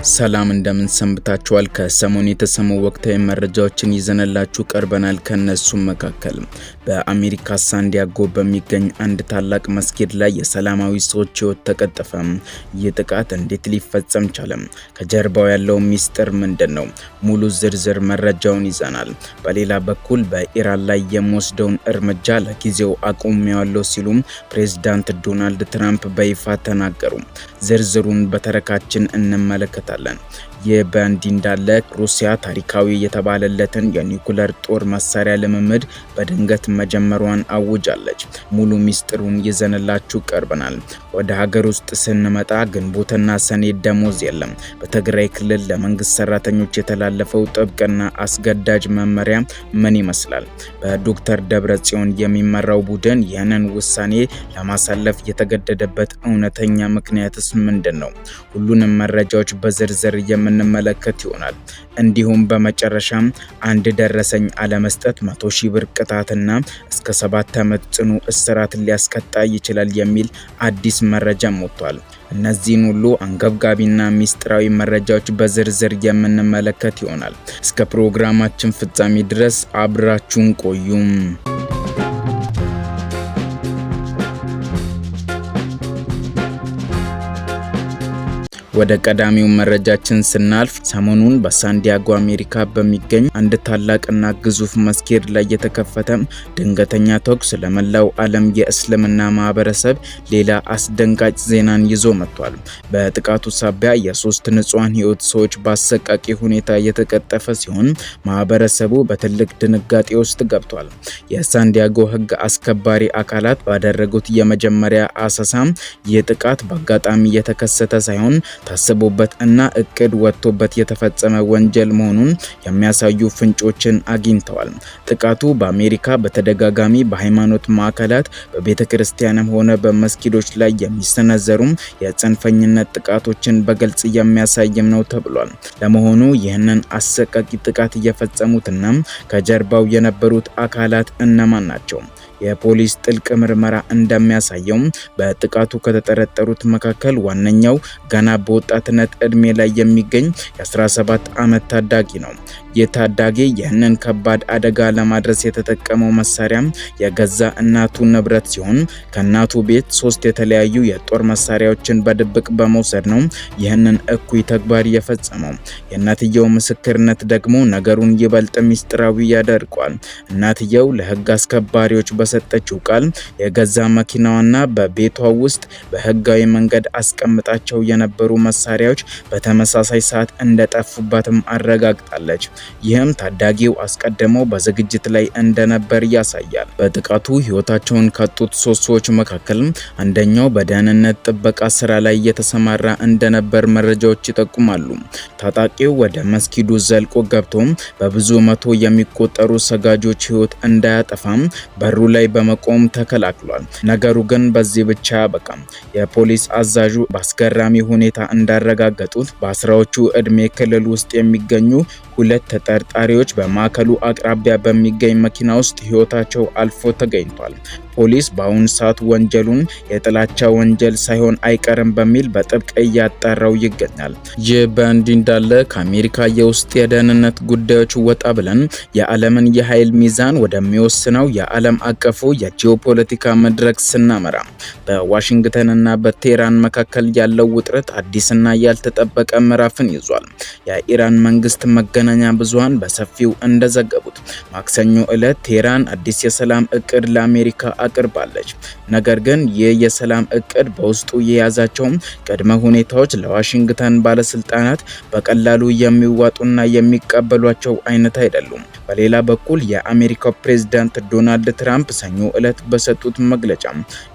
ሰላም እንደምን ሰንብታችኋል? ከሰሞኑ የተሰሙ ወቅታዊ መረጃዎችን ይዘንላችሁ ቀርበናል። ከነሱም መካከል በአሜሪካ ሳንዲያጎ በሚገኝ አንድ ታላቅ መስጊድ ላይ የሰላማዊ ሰዎች ሕይወት ተቀጠፈ። ይህ ጥቃት እንዴት ሊፈጸም ቻለ? ከጀርባው ያለው ሚስጥር ምንድነው? ሙሉ ዝርዝር መረጃውን ይዘናል። በሌላ በኩል በኢራን ላይ የሚወስደውን እርምጃ ለጊዜው አቁሜዋለሁ ሲሉ ፕሬዝዳንት ዶናልድ ትራምፕ በይፋ ተናገሩ። ዝርዝሩን በተረካችን እንመለከታለን። ይህ በእንዲህ እንዳለ ሩሲያ ታሪካዊ የተባለለትን የኒውክሌር ጦር መሳሪያ ልምምድ በድንገት መጀመሯን አውጃለች። ሙሉ ሚስጥሩን ይዘንላችሁ ቀርበናል። ወደ ሀገር ውስጥ ስንመጣ ግንቦትና ሰኔ ደሞዝ የለም። በትግራይ ክልል ለመንግስት ሰራተኞች የተላለፈው ጥብቅና አስገዳጅ መመሪያ ምን ይመስላል? በዶክተር ደብረጽዮን የሚመራው ቡድን ይህንን ውሳኔ ለማሳለፍ የተገደደበት እውነተኛ ምክንያትስ ምንድን ነው? ሁሉንም መረጃዎች በዝርዝር የምንመለከት ይሆናል። እንዲሁም በመጨረሻም አንድ ደረሰኝ አለመስጠት 100,000 ብር ቅጣትና እስከ 7 ዓመት ጽኑ እስራት ሊያስቀጣ ይችላል የሚል አዲስ መረጃም ወጥቷል። እነዚህን ሁሉ አንገብጋቢና ሚስጥራዊ መረጃዎች በዝርዝር የምንመለከት ይሆናል። እስከ ፕሮግራማችን ፍጻሜ ድረስ አብራችሁን ቆዩም። ወደ ቀዳሚው መረጃችን ስናልፍ ሰሞኑን በሳንዲያጎ አሜሪካ በሚገኝ አንድ ታላቅና ግዙፍ መስጊድ ላይ የተከፈተ ድንገተኛ ተኩስ ለመላው ዓለም የእስልምና ማህበረሰብ ሌላ አስደንጋጭ ዜናን ይዞ መጥቷል። በጥቃቱ ሳቢያ የ3 ንጹሃን ሕይወት ሰዎች በአሰቃቂ ሁኔታ የተቀጠፈ ሲሆን ማህበረሰቡ በትልቅ ድንጋጤ ውስጥ ገብቷል። የሳንዲያጎ ሕግ አስከባሪ አካላት ባደረጉት የመጀመሪያ አሰሳም ይህ ጥቃት በአጋጣሚ የተከሰተ ሳይሆን ታስቦበት እና እቅድ ወጥቶበት የተፈጸመ ወንጀል መሆኑን የሚያሳዩ ፍንጮችን አግኝተዋል። ጥቃቱ በአሜሪካ በተደጋጋሚ በሃይማኖት ማዕከላት በቤተክርስቲያንም ሆነ በመስጊዶች ላይ የሚሰነዘሩ የጽንፈኝነት ጥቃቶችን በግልጽ የሚያሳይም ነው ተብሏል። ለመሆኑ ይህንን አሰቃቂ ጥቃት እየፈጸሙትና ከጀርባው የነበሩት አካላት እነማን ናቸው? የፖሊስ ጥልቅ ምርመራ እንደሚያሳየው በጥቃቱ ከተጠረጠሩት መካከል ዋነኛው ገና በወጣትነት እድሜ ላይ የሚገኝ የ17 ዓመት ታዳጊ ነው። ይህ ታዳጊ ይህንን ከባድ አደጋ ለማድረስ የተጠቀመው መሳሪያ የገዛ እናቱ ንብረት ሲሆን ከእናቱ ቤት 3 የተለያዩ የጦር መሳሪያዎችን በድብቅ በመውሰድ ነው ይህንን እኩይ ተግባር የፈጸመው። የእናትየው ምስክርነት ደግሞ ነገሩን ይበልጥ ሚስጥራዊ ያደርገዋል። እናትየው ለህግ አስከባሪዎች በሰጠችው ቃል የገዛ መኪናዋና በቤቷ ውስጥ በህጋዊ መንገድ አስቀምጣቸው የነበሩ መሳሪያዎች በተመሳሳይ ሰዓት እንደጠፉባትም አረጋግጣለች። ይህም ታዳጊው አስቀድሞ በዝግጅት ላይ እንደነበር ያሳያል። በጥቃቱ ህይወታቸውን ካጡት 3 ሰዎች መካከል አንደኛው በደህንነት ጥበቃ ስራ ላይ የተሰማራ እንደነበር መረጃዎች ይጠቁማሉ። ታጣቂው ወደ መስጊዱ ዘልቆ ገብቶ በብዙ መቶ የሚቆጠሩ ሰጋጆች ህይወት እንዳያጠፋም በሩ ላይ በመቆም ተከላክሏል። ነገሩ ግን በዚህ ብቻ አያበቃም። የፖሊስ አዛዡ በአስገራሚ ሁኔታ እንዳረጋገጡት በአስራዎቹ እድሜ ክልል ውስጥ የሚገኙ 2 ተጠርጣሪዎች በማዕከሉ አቅራቢያ በሚገኝ መኪና ውስጥ ህይወታቸው አልፎ ተገኝቷል። ፖሊስ በአሁኑ ሰዓት ወንጀሉን የጥላቻ ወንጀል ሳይሆን አይቀርም በሚል በጥብቅ እያጣራው ይገኛል። ይህ በእንዲህ እንዳለ ከአሜሪካ የውስጥ የደህንነት ጉዳዮች ወጣ ብለን የዓለምን የኃይል ሚዛን ወደሚወስነው የዓለም አቀፉ የጂኦፖለቲካ መድረክ ስናመራ በዋሽንግተንና በቴህራን መካከል ያለው ውጥረት አዲስና ያልተጠበቀ ምዕራፍን ይዟል። የኢራን መንግስት መገናኛ ብዙሃን በሰፊው እንደዘገቡት ማክሰኞ ዕለት ቴህራን አዲስ የሰላም እቅድ ለአሜሪካ አቅርባለች። ነገር ግን ይህ የሰላም እቅድ በውስጡ የያዛቸው ቅድመ ሁኔታዎች ለዋሽንግተን ባለስልጣናት በቀላሉ የሚዋጡና የሚቀበሏቸው አይነት አይደሉም። በሌላ በኩል የአሜሪካው ፕሬዝዳንት ዶናልድ ትራምፕ ሰኞ ዕለት በሰጡት መግለጫ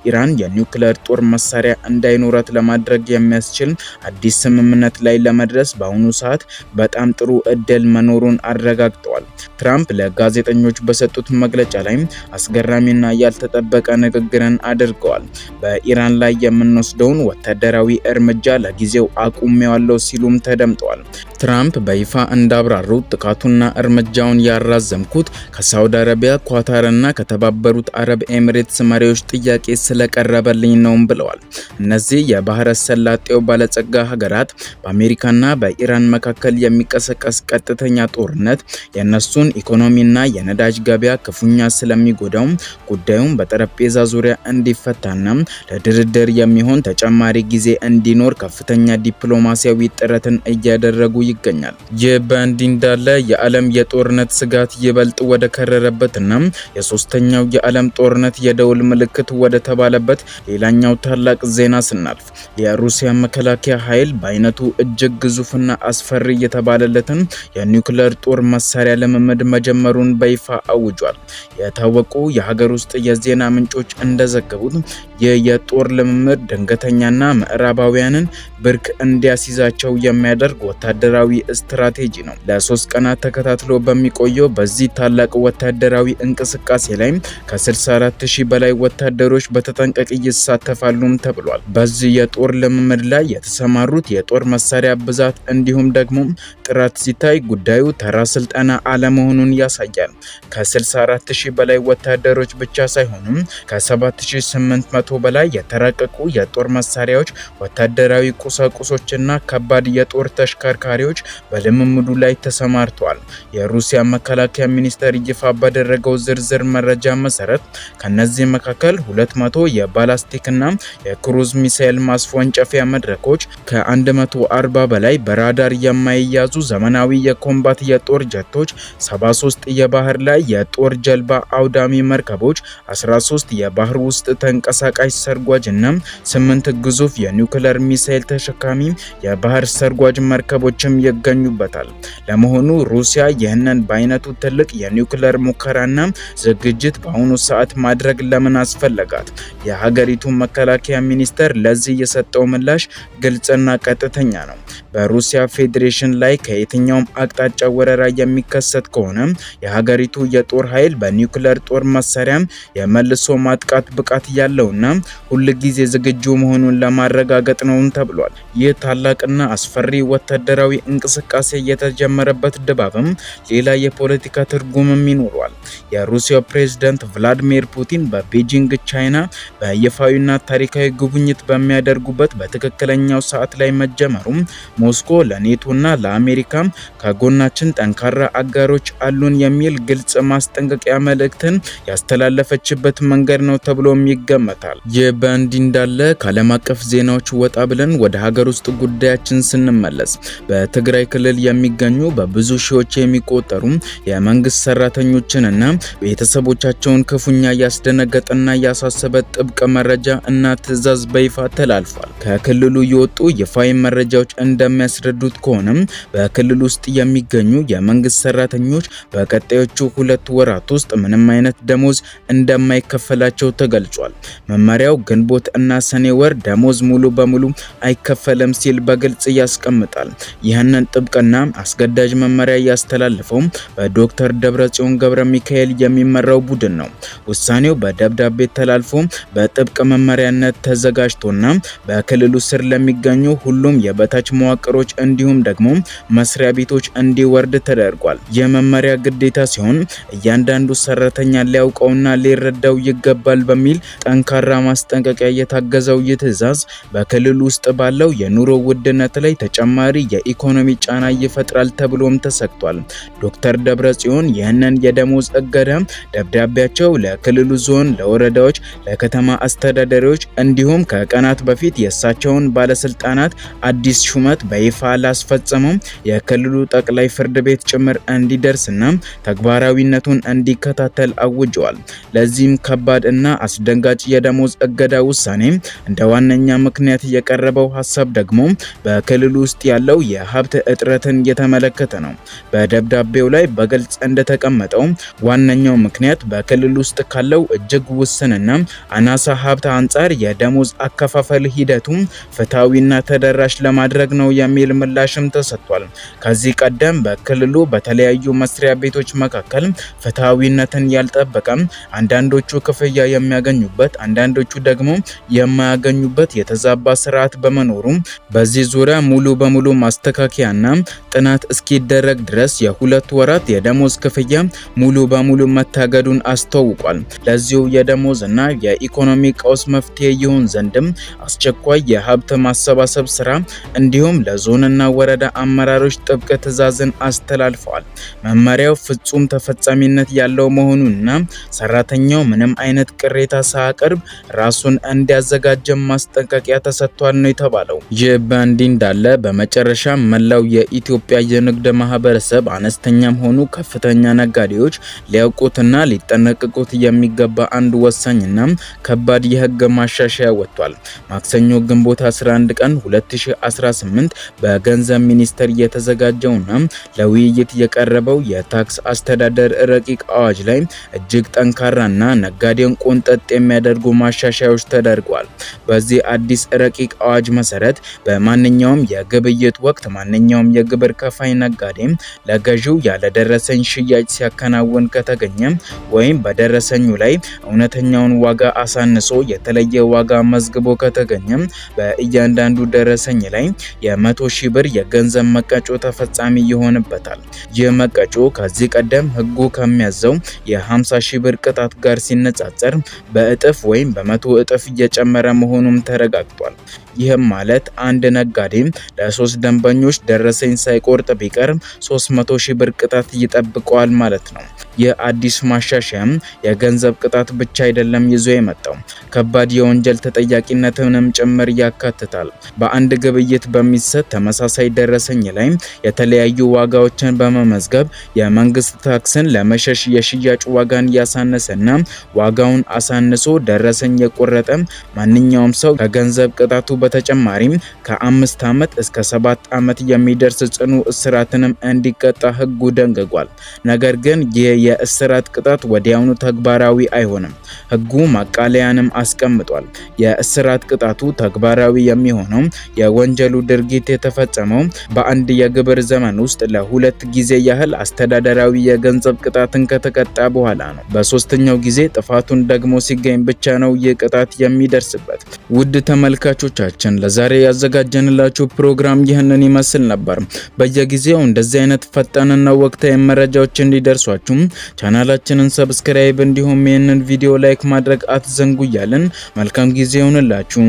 ኢራን የኒውክሌር ጦር መሳሪያ እንዳይኖራት ለማድረግ የሚያስችል አዲስ ስምምነት ላይ ለመድረስ በአሁኑ ሰዓት በጣም ጥሩ እድል መኖሩን አረጋግጠዋል። ትራምፕ ለጋዜጠኞች በሰጡት መግለጫ ላይ አስገራሚና ያልተጠበቀ ንግግርን አድርገዋል። በኢራን ላይ የምንወስደውን ወታደራዊ እርምጃ ለጊዜው አቁሜዋለሁ ሲሉም ተደምጠዋል። ትራምፕ በይፋ እንዳብራሩት ጥቃቱና እርምጃውን ያራዘምኩት ከሳውዲ አረቢያ፣ ኳታርና ከተባበሩት አረብ ኤሚሬትስ መሪዎች ጥያቄ ስለቀረበልኝ ነው ብለዋል። እነዚህ የባህረ ሰላጤው ባለጸጋ ሀገራት በአሜሪካና በኢራን መካከል የሚቀሰቀስ ቀጥተኛ ጦርነት የነሱን ኢኮኖሚና የነዳጅ ገበያ ክፉኛ ስለሚጎዳው ጉዳዩን በጠረጴዛ ዙሪያ እንዲፈታና ለድርድር የሚሆን ተጨማሪ ጊዜ እንዲኖር ከፍተኛ ዲፕሎማሲያዊ ጥረትን እያደረጉ ይገኛል። ይህ በእንዲህ እንዳለ የዓለም የጦርነት ስጋት ይበልጥ ወደ ከረረበትና የሶስተኛው የዓለም ጦርነት የደውል ምልክት ወደ ተባለበት ሌላኛው ታላቅ ዜና ስናልፍ የሩሲያ መከላከያ ኃይል በአይነቱ እጅግ ግዙፍና አስፈሪ የተባለለትን የኒውክሌር ጦር መሳሪያ ልምምድ መጀመሩን በይፋ አውጇል። የታወቁ የሀገር ውስጥ የዜና ምንጮች እንደዘገቡት ይህ የጦር ልምምድ ድንገተኛና ምዕራባውያንን ብርክ እንዲያስይዛቸው የሚያደርግ ወታደራዊ ስትራቴጂ ነው። ለ3 ቀናት ተከታትሎ በሚቆየው በዚህ ታላቅ ወታደራዊ እንቅስቃሴ ላይ ከ64000 በላይ ወታደሮች በተጠንቀቅ ይሳተፋሉም ተብሏል። በዚህ የጦር ልምምድ ላይ የተሰማሩት የጦር መሳሪያ ብዛት እንዲሁም ደግሞ ጥራት ሲታይ ጉዳዩ ተራ ስልጠና አለመሆኑን ያሳያል። ከ64000 በላይ ወታደሮች ብቻ ሳይሆኑም ከ7800 በላይ የተራቀቁ የጦር መሳሪያዎች፣ ወታደራዊ ቁሳቁሶችና ከባድ የጦር ተሽከርካሪዎች በልምምዱ ላይ ተሰማርተዋል። የሩሲያ መከላከያ ሚኒስቴር ይፋ ባደረገው ዝርዝር መረጃ መሰረት ከነዚህ መካከል 200 የባላስቲክና የክሩዝ ሚሳኤል ማስወንጨፊያ መድረኮች፣ ከ140 በላይ በራዳር የማይያዙ ዘመናዊ የኮምባት የጦር ጀቶች፣ 73 የባህር ላይ የጦር ጀልባ አውዳሚ መርከቦች፣ 13 የባህር ውስጥ ተንቀሳቃሽ ሰርጓጅ እና 8 ግዙፍ የኒውክሌር ሚሳኤል ተሸካሚ የባህር ሰርጓጅ መርከቦችም ይገኙበታል። ለመሆኑ ሩሲያ ይህንን በአይነቱ ትልቅ የኒውክሌር ሙከራና ዝግጅት በአሁኑ ሰዓት ማድረግ ለምን አስፈለጋት? የሀገሪቱ መከላከያ ሚኒስቴር ለዚህ የሰጠው ምላሽ ግልጽና ቀጥተኛ ነው። በሩሲያ ፌዴሬሽን ላይ ከየትኛውም አቅጣጫ ወረራ የሚከሰት ከሆነ የሀገሪቱ የጦር ኃይል በኒውክሌር ጦር መሳሪያ የመልሶ ማጥቃት ብቃት ያለውና ሁልጊዜ ዝግጁ መሆኑን ለማረጋገጥ ነው ተብሏል። ይህ ታላቅና አስፈሪ ወታደራዊ እንቅስቃሴ የተጀመረበት ድባብም ሌላ የፖለቲካ ትርጉምም ይኖረዋል። የሩሲያው ፕሬዝዳንት ቭላዲሚር ፑቲን በቤጂንግ ቻይና በይፋዊና ታሪካዊ ጉብኝት በሚያደርጉበት በትክክለኛው ሰዓት ላይ መጀመሩም ሞስኮ ለኔቶና ለአሜሪካ ከጎናችን ጠንካራ አጋሮች አሉን የሚል ግልጽ ማስጠንቀቂያ መልእክትን ያስተላለፈችበት መንገድ ነው ተብሎም ይገመታል። ይህ በእንዲህ እንዳለ ከዓለም አቀፍ ዜናዎች ወጣ ብለን ወደ ሀገር ውስጥ ጉዳያችን ስንመለስ በትግራይ ክልል የሚገኙ በብዙ ሺዎች የሚቆጠሩ የመንግስት ሰራተኞችንና ቤተሰቦቻቸውን ክፉኛ ያስደነገጠና ያሳሰበ ጥብቅ መረጃ እና ትዕዛዝ በይፋ ተላልፏል። ከክልሉ የወጡ ይፋዊ መረጃዎች እንደሚያስረዱት ከሆነም በክልል ውስጥ የሚገኙ የመንግስት ሰራተኞች በቀጣዮቹ 2 ወራት ውስጥ ምንም አይነት ደሞዝ እንደማይከፈላቸው ተገልጿል። መመሪያው ግንቦት እና ሰኔ ወር ደሞዝ ሙሉ በሙሉ አይከፈልም ሲል በግልጽ ያስቀምጣል። ይህንን ጥብቅና አስገዳጅ መመሪያ ያስተላልፈው በዶክተር ደብረጽዮን ገብረ ሚካኤል የሚመራው ቡድን ነው። ውሳኔው በደብዳቤ ተላልፎ በጥብቅ መመሪያነት ተዘጋጅቶና በክልሉ ስር ለሚገኙ ሁሉም የበታች መዋቅሮች እንዲሁም ደግሞ መስሪያ ቤቶች እንዲወርድ ተደርጓል። የመመሪያ ግዴታ ሲሆን እያንዳንዱ ሰራተኛ ሊያውቀውና ሊረዳው ይገባል በሚል ጠንካራ ማስጠንቀቂያ የታገዘው ይህ ትዕዛዝ በክልሉ ውስጥ ባለው የኑሮ ውድነት ላይ ተጨማሪ የኢኮኖሚ ጫና ይፈጥራል ተብሎም ተሰግቷል። ዶክተር ደብረጽዮን ይህንን የደሞዝ እገዳ ደብዳቤያቸው ለክልሉ ዞን፣ ለወረዳዎች፣ ለከተማ አስተዳዳሪዎች እንዲሁም ከቀናት በፊት የእሳቸውን ባለስልጣናት አዲስ ሹመት በይፋ ላስፈጸመው የክልሉ ጠቅላይ ፍርድ ቤት ጭምር እንዲደርስና ተግባራዊነቱን እንዲከታተል አውጀዋል። ለዚህም ከባድ እና አስደንጋጭ የደሞዝ እገዳ ውሳኔ እንደ ዋነኛ ምክንያት የቀረበው ሀሳብ ደግሞ በክልሉ ውስጥ ያለው የሀብት እጥረትን የተመለከተ ነው። በደብዳቤው ላይ በግልጽ እንደተቀመጠው ዋነኛው ምክንያት በክልል ውስጥ ካለው እጅግ ውስንና አናሳ ሀብት አንጻር የደሞዝ አከፋፈል ሂደቱ ፍትሃዊና ተደራሽ ለማድረግ ነው የሚል ምላሽም ተሰጥቷል። ከዚህ ቀደም በክልሉ በተለያዩ መስሪያ ቤቶች መካከል ፍትሃዊነትን ያልጠበቀ አንዳንዶቹ ክፍያ የሚያገኙበት አንዳንዶቹ ደግሞ የማያገኙበት የተዛባ ስርዓት በመኖሩ በዚህ ዙሪያ ሙሉ በሙሉ ማስተካከያና ጥናት እስኪደረግ ድረስ የሁለት ወራት የደሞዝ ክፍያ ሙሉ በሙሉ መታገዱን አስታውቋል። ለዚሁ የደሞዝና የኢኮኖሚ ቀውስ መፍትሄ ይሆን ዘንድም አስቸኳይ የሀብት ማሰባሰብ ስራ እንዲሁም ለዞንና ወረዳ አመራሮች ጥብቅ ትዕዛዝን አስተላልፈዋል። መመሪያው ፍጹም ተፈጻሚነት ያለው መሆኑንና ሰራተኛው ምንም አይነት ቅሬታ ሳያቀርብ ራሱን እንዲያዘጋጅ ማስጠንቀቂያ ተሰጥቷል ነው የተባለው። ይህ በእንዲህ እንዳለ በመጨረሻ መላው የኢትዮጵያ የንግድ ማህበረሰብ አነስተኛም ሆኑ ከፍተኛ ነጋዴዎች ሊያውቁትና ሊጠነቀቁት የሚገባ አንድ ወሳኝና ከባድ የህግ ማሻሻያ ወጥቷል። ማክሰኞ ግንቦት 11 ቀን 2018 በገንዘብ ሚኒስቴር የተዘጋጀውና ለውይይት የቀረበው የታክስ አስተዳደር ረቂቅ አዋጅ ላይ እጅግ ጠንካራና ነጋዴን ቆንጠጥ የሚያደርጉ ማሻሻያዎች ተደርጓል። በዚህ አዲስ ረቂቅ አዋጅ መሰረት በማንኛውም የግብይት ወቅት ማንኛውም የግብር ከፋይ ነጋዴ ለገዢው ያለደረሰኝ ሽያጭ ሲያከናውን ከተገኘ ወይም በደረሰኙ ላይ እውነተኛውን ዋጋ አሳንሶ የተለየ ዋጋ መዝግቦ ከተገኘ በእያንዳንዱ ደረሰኝ ላይ የ100,000 ብር የገንዘብ መቀጮ ተፈጻሚ ይሆንበታል። ይህ መቀጮ ከዚህ ቀደም ህጉ ከሚያዘው የ50,000 ብር ቅጣት ጋር ሲነጻጸር በእጥፍ ወይም በ100 እጥፍ እየጨመረ መሆኑም ተረጋግጧል። ይህም ማለት አንድ ነጋዴ ለ3 ደንበኞች ደረሰኝ ሳይቆርጥ ቢቀር 300,000 ብር ቅጣት ይጠብቀዋል ማለት ነው። የአዲስ ማሻሻያም የገንዘብ ቅጣት ብቻ አይደለም ይዞ የመጣው ከባድ የወንጀል ተጠያቂነትንም ጭምር ያካትታል። በአንድ ግብይት በሚሰጥ ተመሳሳይ ደረሰኝ ላይ የተለያዩ ዋጋዎችን በመመዝገብ የመንግስት ታክስን ለመሸሽ የሽያጭ ዋጋን ያሳነሰና ዋጋውን አሳንሶ ደረሰኝ የቆረጠ ማንኛውም ሰው ከገንዘብ ቅጣቱ በተጨማሪም ከ5 ዓመት እስከ 7 ዓመት የሚደርስ ጽኑ እስራትንም እንዲቀጣ ህጉ ደንግጓል። ነገር ግን ይህ የእስራት ቅጣት ወዲያውኑ ተግባራዊ አይሆንም። ህጉ ማቃለያንም አስቀምጧል። የእስራት ቅጣቱ ተግባራዊ የሚሆነው የወንጀሉ ድርጊት የተፈጸመው በአንድ የግብር ዘመን ውስጥ ለ2 ጊዜ ያህል አስተዳደራዊ የገንዘብ ቅጣትን ከተቀጣ በኋላ ነው። በሶስተኛው ጊዜ ጥፋቱን ደግሞ ሲገኝ ብቻ ነው ይህ ቅጣት የሚደርስበት። ውድ ተመልካቾቻችን ለዛሬ ያዘጋጀንላችሁ ፕሮግራም ይህንን ይመስል ነበር። በየጊዜው እንደዚህ አይነት ፈጣንና ወቅታዊ መረጃዎች እንዲደርሷችሁ ቻናላችንን ሰብስክራይብ እንዲሁም ይህንን ቪዲዮ ላይክ ማድረግ አትዘንጉ እያልን መልካም ጊዜ ይሁንላችሁ።